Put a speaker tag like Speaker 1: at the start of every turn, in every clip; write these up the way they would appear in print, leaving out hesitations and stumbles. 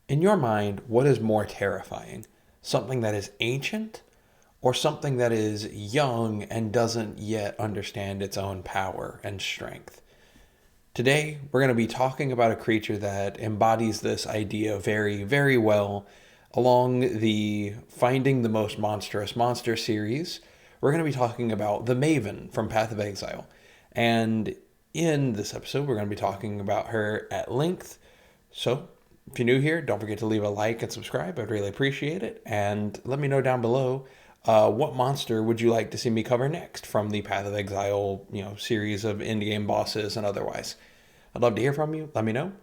Speaker 1: In your mind, what is more terrifying? Something that is ancient or something that is young and doesn't yet understand its own power and strength? Today, we're going to be talking about a creature that embodies this idea very, very well along the Finding the Most Monstrous Monster series. We're going to be talking about the Maven from Path of Exile. And in this episode, we're going to be talking about her at length. So, if you're new here, don't forget to leave a like and subscribe. I'd really appreciate it. And let me know down below what monster would you like to see me cover next from the Path of Exile, series of endgame bosses and otherwise. I'd love to hear from you. Let me know.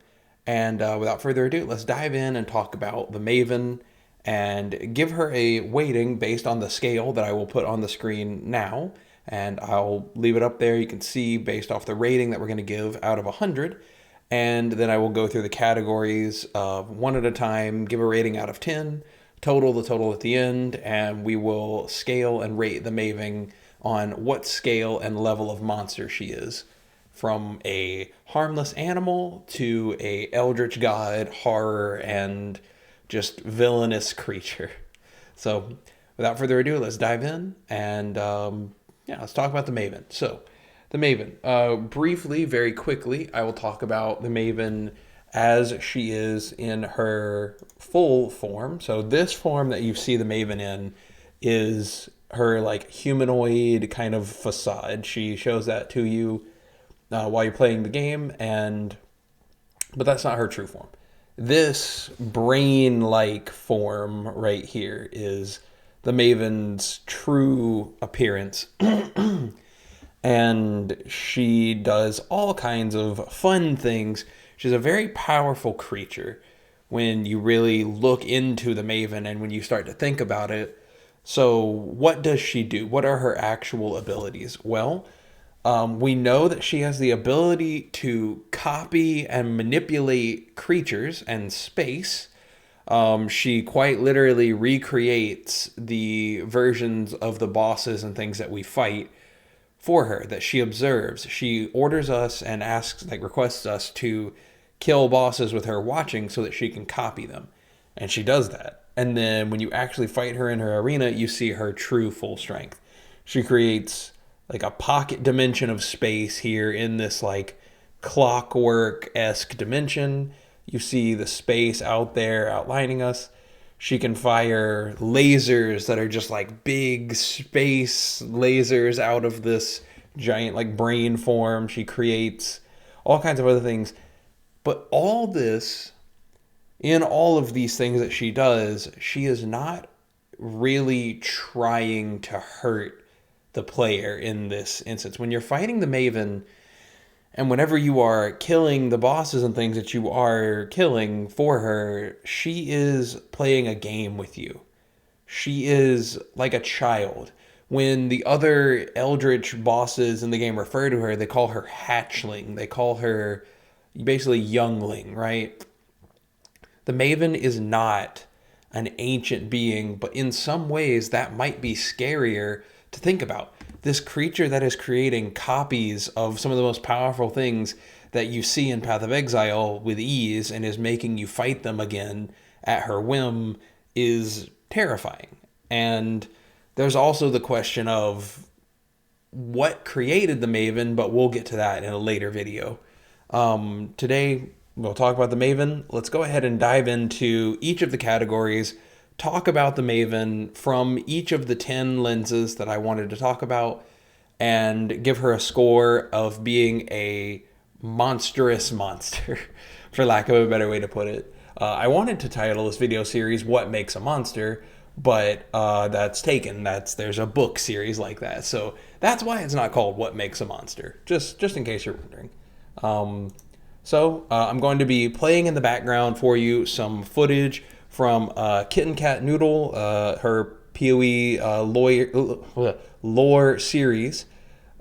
Speaker 1: And without further ado, let's dive in and talk about the Maven and give her a weighting based on the scale that I will put on the screen now. And I'll leave it up there. You can see based off the rating that we're going to give out of 100. And then I will go through the categories of one at a time, give a rating out of 10, total the total at the end, and we will scale and rate the Maven on what scale and level of monster she is. From a harmless animal to a eldritch god, horror, and just villainous creature. So without further ado, let's dive in and let's talk about the Maven. So the Maven. Briefly, very quickly, I will talk about the Maven as she is in her full form. So this form that you see the Maven in is her like humanoid kind of facade. She shows that to you while you're playing the game, but that's not her true form. This brain-like form right here is the Maven's true appearance. And she does all kinds of fun things. She's a very powerful creature when you really look into the Maven and when you start to think about it. So what does she do? What are her actual abilities? Well, we know that she has the ability to copy and manipulate creatures and space. She quite literally recreates the versions of the bosses and things that we fight for her, that she observes. She orders us and requests us to kill bosses with her watching so that she can copy them. And she does that. And then when you actually fight her in her arena, you see her true full strength. She creates like a pocket dimension of space here in this like clockwork-esque dimension. You see the space out there outlining us. She can fire lasers that are just like big space lasers out of this giant like brain form. She creates all kinds of other things. But all this, in all of these things that she does, she is not really trying to hurt the player in this instance. When you're fighting the Maven, and whenever you are killing the bosses and things that you are killing for her, she is playing a game with you. She is like a child. When the other eldritch bosses in the game refer to her, they call her hatchling. They call her basically youngling, right? The Maven is not an ancient being, but in some ways that might be scarier to think about. This creature that is creating copies of some of the most powerful things that you see in Path of Exile with ease and is making you fight them again at her whim is terrifying. And there's also the question of what created the Maven, but we'll get to that in a later video. Today, we'll talk about the Maven. Let's go ahead and dive into each of the categories, talk about the Maven from each of the 10 lenses that I wanted to talk about, and give her a score of being a monstrous monster, for lack of a better way to put it. I wanted to title this video series What Makes a Monster, but that's taken. There's a book series like that. So that's why it's not called What Makes a Monster, just in case you're wondering. I'm going to be playing in the background for you some footage from Kitten Cat Noodle, her PoE lore series.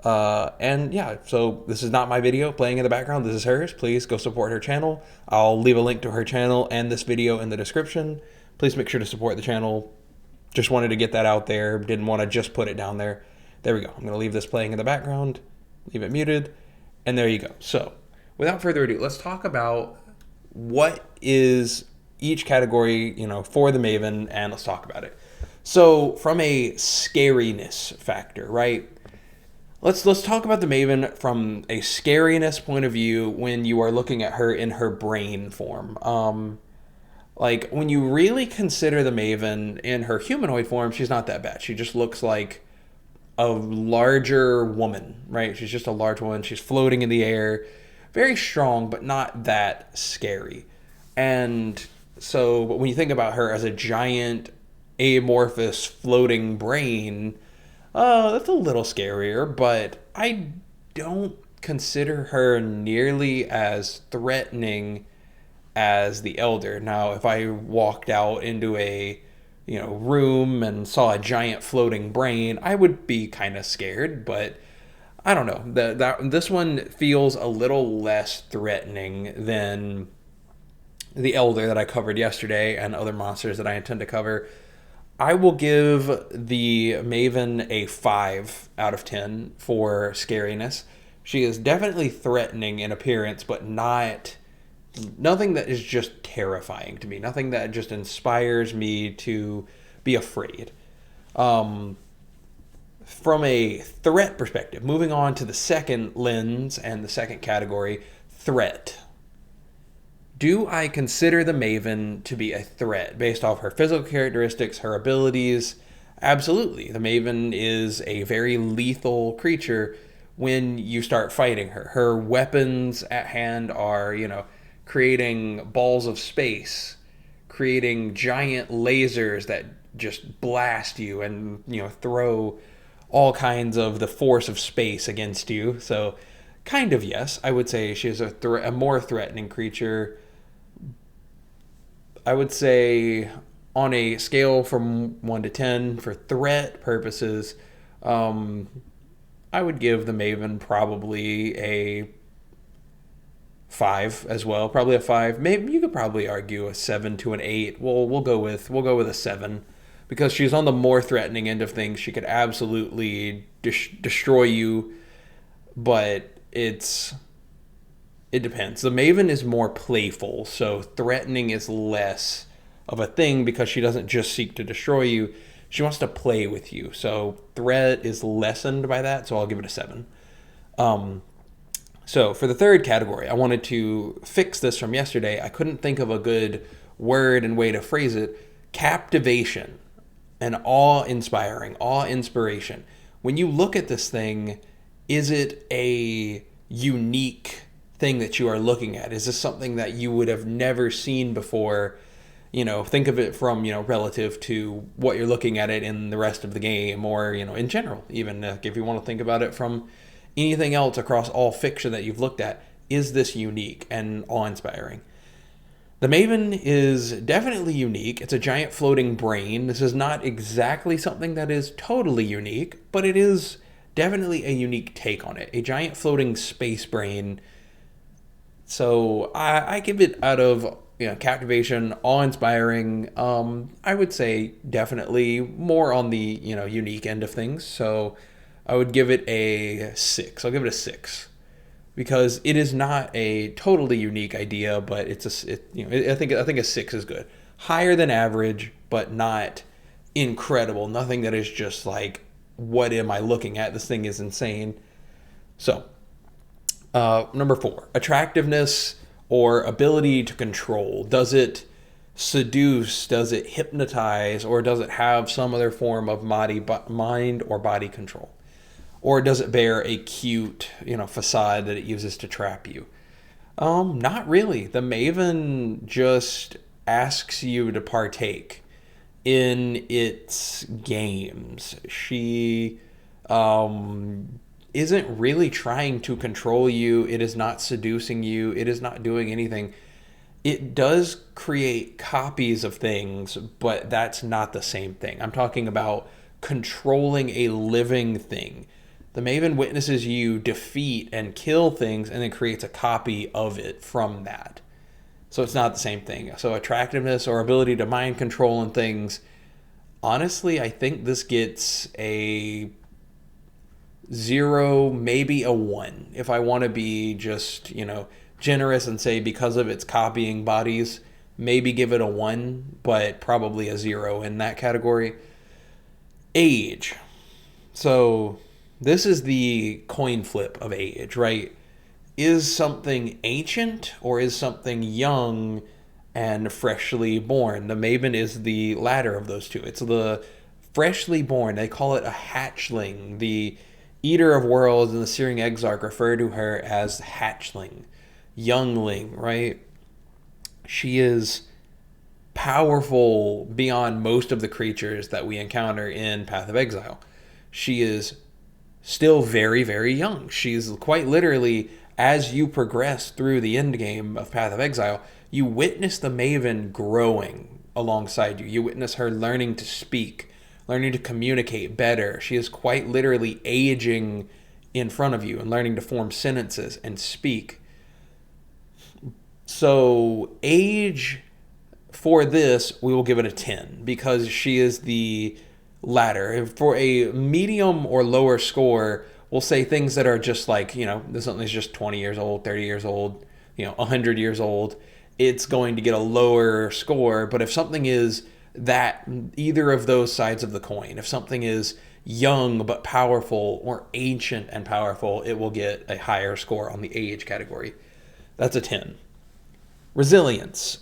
Speaker 1: So this is not my video playing in the background. This is hers. Please go support her channel. I'll leave a link to her channel and this video in the description. Please make sure to support the channel. Just wanted to get that out there. Didn't want to just put it down there. There we go. I'm going to leave this playing in the background. Leave it muted. And there you go. So without further ado, let's talk about what is each category, for the Maven, and let's talk about it. So, from a scariness factor, right? Let's talk about the Maven from a scariness point of view when you are looking at her in her brain form. Like when you really consider the Maven in her humanoid form, she's not that bad. She just looks like a larger woman, right? She's just a large woman. She's floating in the air, very strong, but not that scary. And so, but when you think about her as a giant amorphous floating brain, that's a little scarier, but I don't consider her nearly as threatening as the Elder. Now, if I walked out into a room and saw a giant floating brain, I would be kind of scared, but I don't know. This one feels a little less threatening than the Elder that I covered yesterday and other monsters that I intend to cover. I will give the Maven a 5 out of 10 for scariness. She is definitely threatening in appearance, but nothing that is just terrifying to me. Nothing that just inspires me to be afraid. From a threat perspective, moving on to the second lens and the second category, threat. Do I consider the Maven to be a threat based off her physical characteristics, her abilities? Absolutely. The Maven is a very lethal creature when you start fighting her. Her weapons at hand are, creating balls of space, creating giant lasers that just blast you and, throw all kinds of the force of space against you. So, kind of yes, I would say she is a more threatening creature. I would say on a scale from 1 to 10 for threat purposes, I would give the Maven probably a 5 as well. Probably a 5. Maybe you could probably argue a 7 to an 8. We'll go with a 7 because she's on the more threatening end of things. She could absolutely destroy you, but it depends. The Maven is more playful, so threatening is less of a thing because she doesn't just seek to destroy you. She wants to play with you. So threat is lessened by that, so I'll give it a 7. So for the third category, I wanted to fix this from yesterday. I couldn't think of a good word and way to phrase it. Captivation and awe-inspiring, awe-inspiration. When you look at this thing, is it a unique thing that you are looking at? Is this something that you would have never seen before? Think of it from, relative to what you're looking at it in the rest of the game or, in general, even if you want to think about it from anything else across all fiction that you've looked at. Is this unique and awe-inspiring? The Maven is definitely unique. It's a giant floating brain. This is not exactly something that is totally unique, but it is definitely a unique take on it. A giant floating space brain. So I give it out of captivation, awe-inspiring. I would say definitely more on the unique end of things. So I would give it a 6. I'll give it a 6 because it is not a totally unique idea, but I think a 6 is good. Higher than average, but not incredible. Nothing that is just like, what am I looking at? This thing is insane. So, number 4, attractiveness or ability to control. Does it seduce? Does it hypnotize? Or does it have some other form of mind or body control? Or does it bear a cute, facade that it uses to trap you? Not really. The Maven just asks you to partake in its games. She isn't really trying to control you. It is not seducing you. It is not doing anything. It does create copies of things, but that's not the same thing. I'm talking about controlling a living thing. The Maven witnesses you defeat and kill things and then creates a copy of it from that. So it's not the same thing. So attractiveness or ability to mind control and things, honestly, I think this gets a 0, maybe a 1. If I want to be just, generous and say because of its copying bodies, maybe give it a 1, but probably a 0 in that category. Age. So this is the coin flip of age, right? Is something ancient or is something young and freshly born? The Maven is the latter of those two. It's the freshly born. They call it a hatchling. The Eater of Worlds and the Searing Exarch refer to her as hatchling, youngling, right? She is powerful beyond most of the creatures that we encounter in Path of Exile. She is still very, very young. She's quite literally, as you progress through the end game of Path of Exile, you witness the Maven growing alongside you. You witness her learning to speak, learning to communicate better. She is quite literally aging in front of you and learning to form sentences and speak. So age for this, we will give it a 10 because she is the latter. For a medium or lower score, we'll say things that are just like, something's just 20 years old, 30 years old, 100 years old. It's going to get a lower score. But if something is that, either of those sides of the coin, if something is young but powerful or ancient and powerful, it will get a higher score on the age category. That's a 10. Resilience.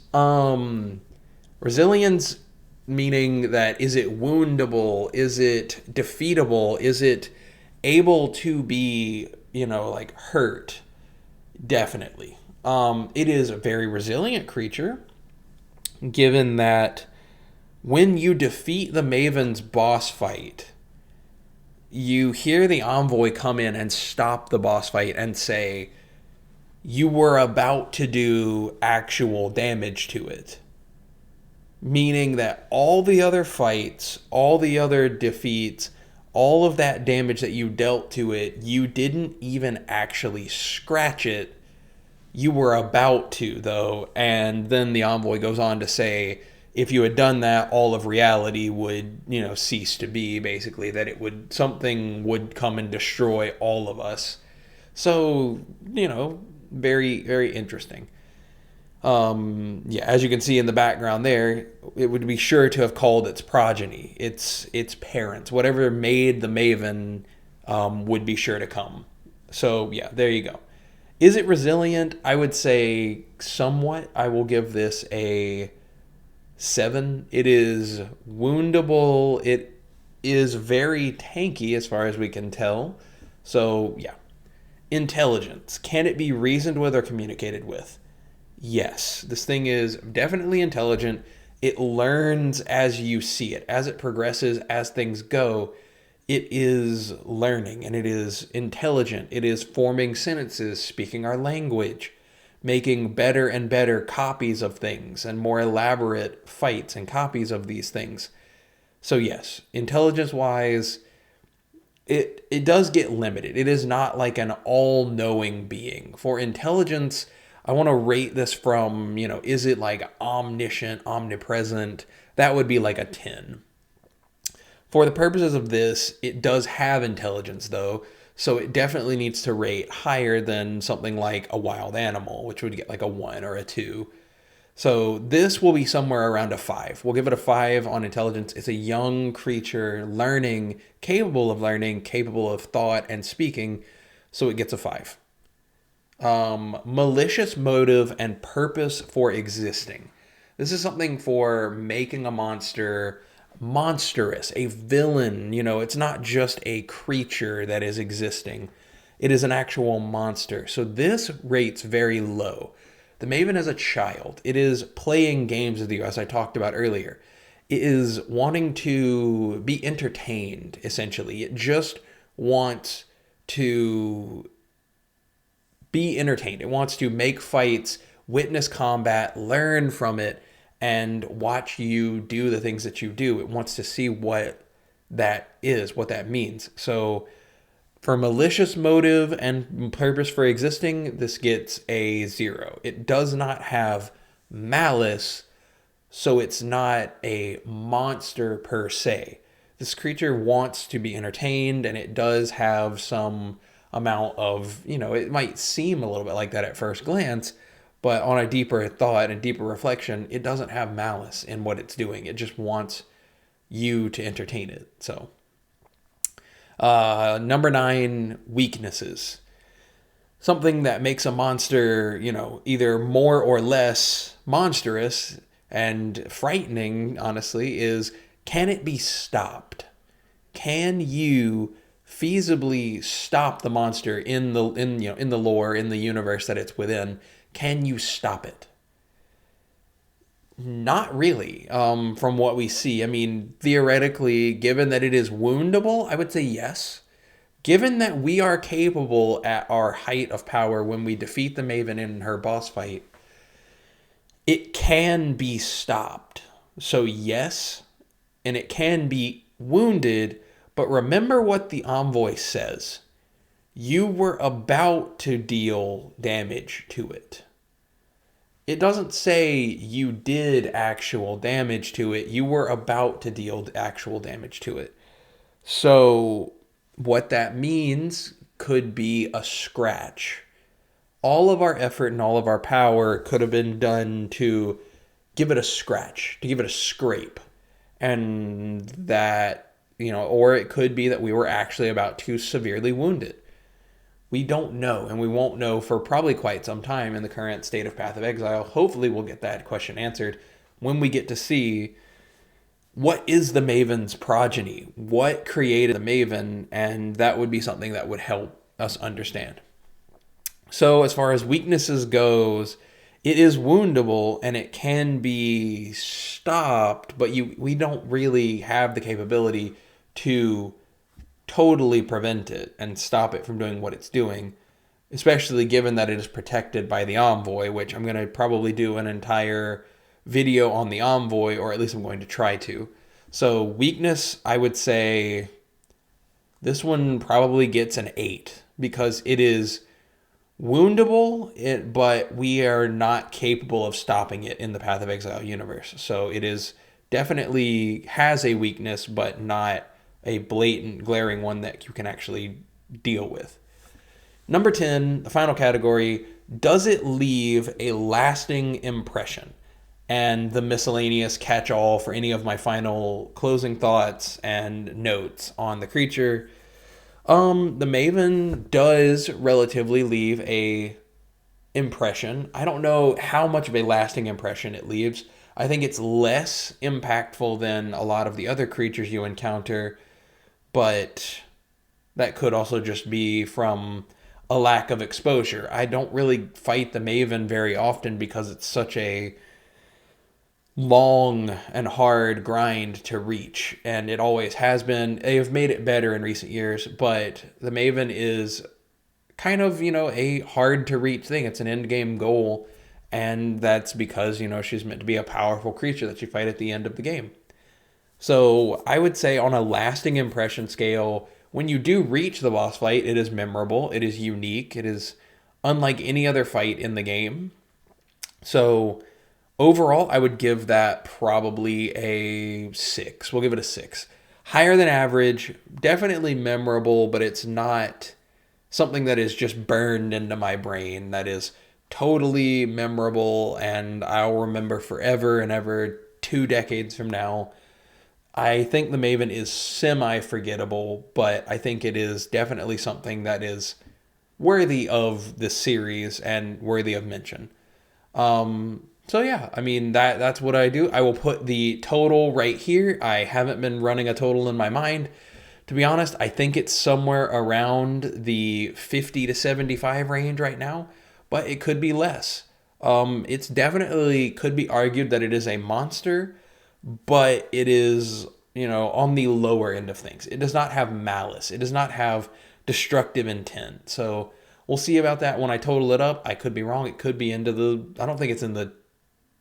Speaker 1: Resilience meaning that, is it woundable? Is it defeatable? Is it able to be, hurt? Definitely. It is a very resilient creature, given that when you defeat the Maven's boss fight, you hear the envoy come in and stop the boss fight and say, you were about to do actual damage to it. Meaning that all the other fights, all the other defeats, all of that damage that you dealt to it, you didn't even actually scratch it. You were about to, though. And then the envoy goes on to say, if you had done that, all of reality would, cease to be, basically. That something would come and destroy all of us. So, very, very interesting. As you can see in the background there, it would be sure to have called its progeny, its parents, whatever made the Maven, would be sure to come. So there you go. Is it resilient? I would say somewhat. I will give this a 7. It is woundable. It is very tanky as far as we can tell. So Intelligence. Can it be reasoned with or communicated with? Yes, this thing is definitely intelligent. It learns as you see it. As it progresses, as things go, it is learning and it is intelligent. It is forming sentences, speaking our language, making better and better copies of things and more elaborate fights and copies of these things. So yes, intelligence-wise, it does get limited. It is not like an all-knowing being. For intelligence, I want to rate this from, is it like omniscient, omnipresent? That would be like a 10. For the purposes of this, it does have intelligence though, so it definitely needs to rate higher than something like a wild animal, which would get like a 1 or a 2. So this will be somewhere around a 5. We'll give it a 5 on intelligence. It's a young creature, learning, capable of thought and speaking, so it gets a 5. Malicious motive and purpose for existing. This is something for making a monster monstrous, a villain. It's not just a creature that is existing. It is an actual monster. So this rates very low. The Maven is a child. It is playing games with you, as I talked about earlier. It is wanting to be entertained, essentially. It just wants to be entertained. It wants to make fights, witness combat, learn from it, and watch you do the things that you do. It wants to see what that is, what that means. So for malicious motive and purpose for existing, this gets a 0. It does not have malice, so it's not a monster per se. This creature wants to be entertained, and it does have some amount of, it might seem a little bit like that at first glance, But on a deeper thought and deeper reflection, it doesn't have malice in what it's doing. It just wants you to entertain it. So, number 9, weaknesses. Something that makes a monster, either more or less monstrous and frightening, honestly, is, can it be stopped? Can you feasibly stop the monster in the lore, in the universe that it's within? Can you stop it? Not really, from what we see. I mean, theoretically, given that it is woundable, I would say yes. Given that we are capable at our height of power when we defeat the Maven in her boss fight, it can be stopped. So yes, and it can be wounded, but remember what the envoy says. You were about to deal damage to it. It doesn't say you did actual damage to it. You were about to deal actual damage to it. So what that means could be a scratch. All of our effort and all of our power could have been done to give it a scratch, to give it a scrape. And that, or it could be that we were actually about to severely wound it. We don't know, and we won't know for probably quite some time in the current state of Path of Exile. Hopefully we'll get that question answered when we get to see what is the Maven's progeny, what created the Maven, and that would be something that would help us understand. So as far as weaknesses goes, it is woundable and it can be stopped, but we don't really have the capability to totally prevent it and stop it from doing what it's doing, especially given that it is protected by the envoy, which I'm going to probably do an entire video on the envoy, or at least I'm going to try to. So weakness, I would say this one probably gets an 8 because it is woundable, but we are not capable of stopping it in the Path of Exile universe. So it is definitely has a weakness, but not a blatant, glaring one that you can actually deal with. Number 10, the final category, does it leave a lasting impression? And the miscellaneous catch-all for any of my final closing thoughts and notes on the creature. The Maven does relatively leave a impression. I don't know how much of a lasting impression it leaves. I think it's less impactful than a lot of the other creatures you encounter, but that could also just be from a lack of exposure. I don't really fight the Maven very often because it's such a long and hard grind to reach, and it always has been. They have made it better in recent years, but the Maven is kind of, a hard to reach thing. It's an end game goal, and that's because, she's meant to be a powerful creature that you fight at the end of the game. So I would say on a lasting impression scale, when you do reach the boss fight, it is memorable, it is unique, it is unlike any other fight in the game. So overall, I would give that probably a 6. We'll give it a 6. Higher than average, definitely memorable, but it's not something that is just burned into my brain. That is totally memorable, and I'll remember forever and ever, 2 decades from now. I think the Maven is semi-forgettable, but I think it is definitely something that is worthy of this series and worthy of mention. So yeah, I mean, that's what I do. I will put the total right here. I haven't been running a total in my mind. To be honest, I think it's somewhere around the 50 to 75 range right now, but it could be less. It's definitely could be argued that it is a monster, but it is, on the lower end of things. It does not have malice. It does not have destructive intent. So we'll see about that when I total it up. I could be wrong. It could be I don't think it's in the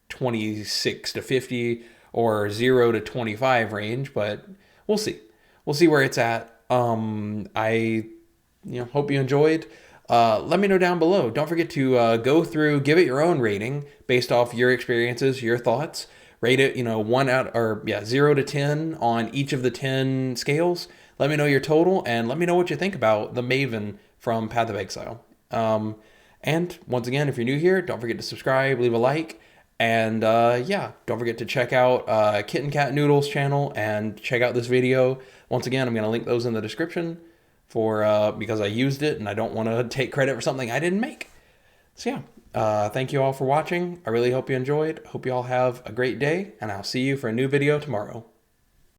Speaker 1: 26 to 50 or 0 to 25 range, but we'll see. We'll see where it's at. I hope you enjoyed. Let me know down below. Don't forget to go through, give it your own rating based off your experiences, your thoughts. Rate it, 0 to 10 on each of the 10 scales. Let me know your total, and let me know what you think about the Maven from Path of Exile. And once again, if you're new here, don't forget to subscribe, leave a like, and yeah, don't forget to check out Kitten Cat Noodles channel and check out this video. Once again, I'm going to link those in the description for because I used it and I don't want to take credit for something I didn't make. So yeah, thank you all for watching. I really hope you enjoyed. Hope you all have a great day, and I'll see you for a new video tomorrow.